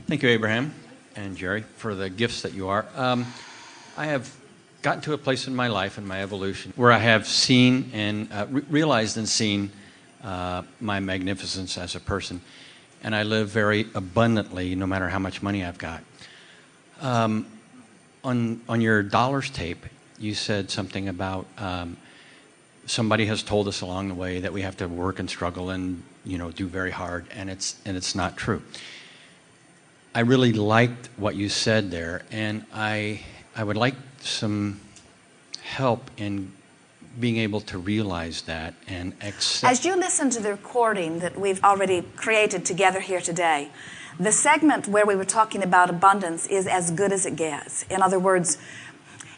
Thank you, Abraham and Jerry, for the gifts that you are. I have gotten to a place in my life, in my evolution, where I have seen and realized and seen my magnificence as a person. And I live very abundantly, no matter how much money I've got. On your dollars tape, you said something about somebody has told us along the way that we have to work and struggle and do very hard, and it's not true. I really liked what you said there, and I would like some help in being able to realize that and accept. As you listen to the recording that we've already created together here today, the segment where we were talking about abundance is as good as it gets. In other words,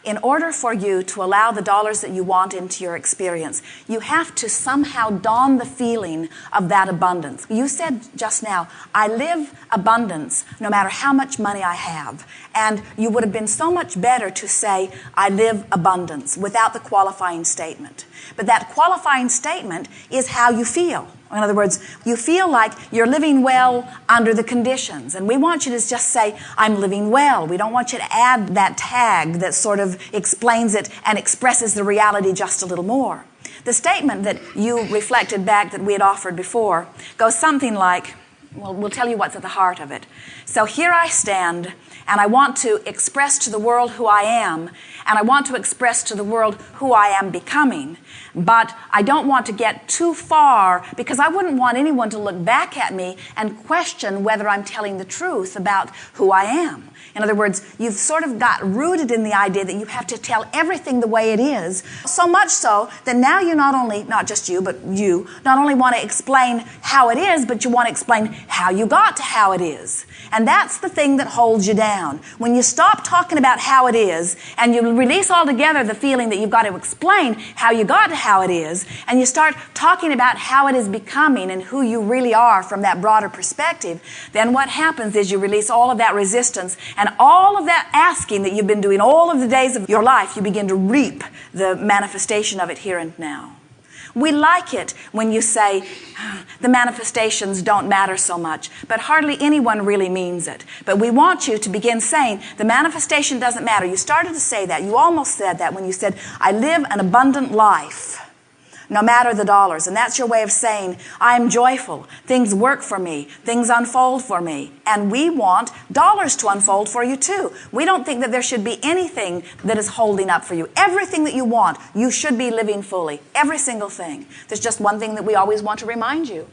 in order for you to allow the dollars that you want into your experience, you have to somehow don the feeling of that abundance. You said just now, I live abundance no matter how much money I have. And you would have been so much better to say, I live abundance, without the qualifying statement. But that qualifying statement is how you feel. In other words, you feel like you're living well under the conditions. And we want you to just say, I'm living well. We don't want you to add that tag that sort of explains it and expresses the reality just a little more. The statement that you reflected back that we had offered before goes something like, well, we'll tell you what's at the heart of it. So here I stand, and I want to express to the world who I am, and I want to express to the world who I am becoming. But I don't want to get too far, because I wouldn't want anyone to look back at me and question whether I'm telling the truth about who I am. In other words, you've sort of got rooted in the idea that you have to tell everything the way it is, so much so that now you not just you, but you not only want to explain how it is, but you want to explain how you got to how it is. And that's the thing that holds you down. When you stop talking about how it is, and you release altogether the feeling that you've got to explain how you got to how it is, and you start talking about how it is becoming and who you really are from that broader perspective, then what happens is you release all of that resistance, and all of that asking that you've been doing all of the days of your life, you begin to reap the manifestation of it here and now. We like it when you say, the manifestations don't matter so much, but hardly anyone really means it. But we want you to begin saying, the manifestation doesn't matter. You started to say that. You almost said that when you said, I live an abundant life, no matter the dollars. And that's your way of saying, I am joyful. Things work for me. Things unfold for me. And we want dollars to unfold for you too. We don't think that there should be anything that is holding up for you. Everything that you want, you should be living fully. Every single thing. There's just one thing that we always want to remind you.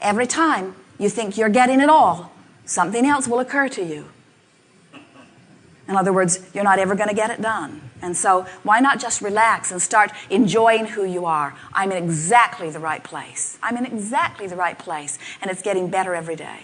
Every time you think you're getting it all, something else will occur to you. In other words, you're not ever going to get it done. And so why not just relax and start enjoying who you are? I'm in exactly the right place. I'm in exactly the right place, and it's getting better every day.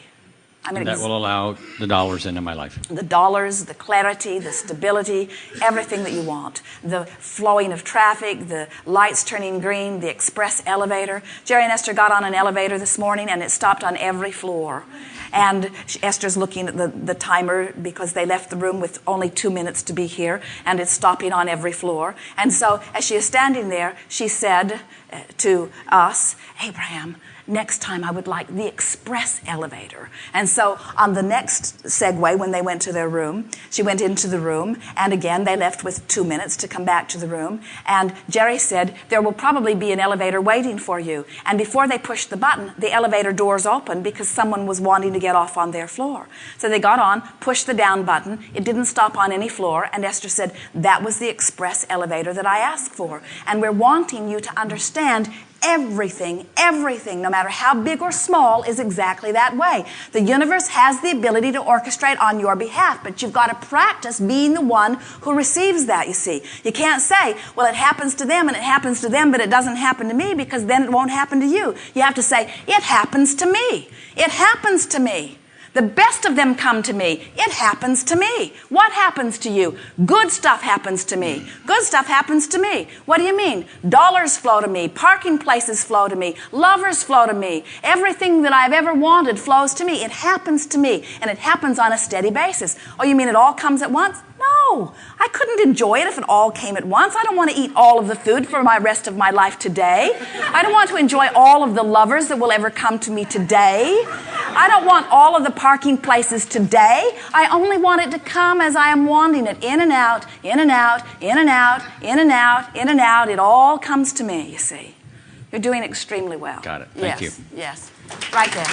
And that will allow the dollars into my life. The dollars, the clarity, the stability, everything that you want. The flowing of traffic, the lights turning green, the express elevator. Jerry and Esther got on an elevator this morning, and it stopped on every floor. And Esther's looking at the timer because they left the room with only 2 minutes to be here, and it's stopping on every floor. And so as she is standing there, she said to us, Abraham, next time I would like the express elevator. And so on the next segue, when they went to their room, she went into the room, and again they left with 2 minutes to come back to the room. And Jerry said, there will probably be an elevator waiting for you. And before they pushed the button, the elevator doors opened because someone was wanting to get off on their floor. So they got on, pushed the down button. It didn't stop on any floor. And Esther said, that was the express elevator that I asked for. And we're wanting you to understand everything, no matter how big or small, is exactly that way. The universe has the ability to orchestrate on your behalf, but you've got to practice being the one who receives that, you see. You can't say, well, it happens to them and it happens to them, but it doesn't happen to me, because then it won't happen to you. You have to say, it happens to me. It happens to me. The best of them come to me. It happens to me. What happens to you? Good stuff happens to me. Good stuff happens to me. What do you mean? Dollars flow to me. Parking places flow to me. Lovers flow to me. Everything that I've ever wanted flows to me. It happens to me. And it happens on a steady basis. Oh, you mean it all comes at once? No, I couldn't enjoy it if it all came at once. I don't want to eat all of the food for my rest of my life today. I don't want to enjoy all of the lovers that will ever come to me today. I don't want all of the parking places today. I only want it to come as I am wanting it, in and out, in and out, in and out, in and out, in and out. It all comes to me, you see. You're doing extremely well. Got it. Thank you. Yes, right there.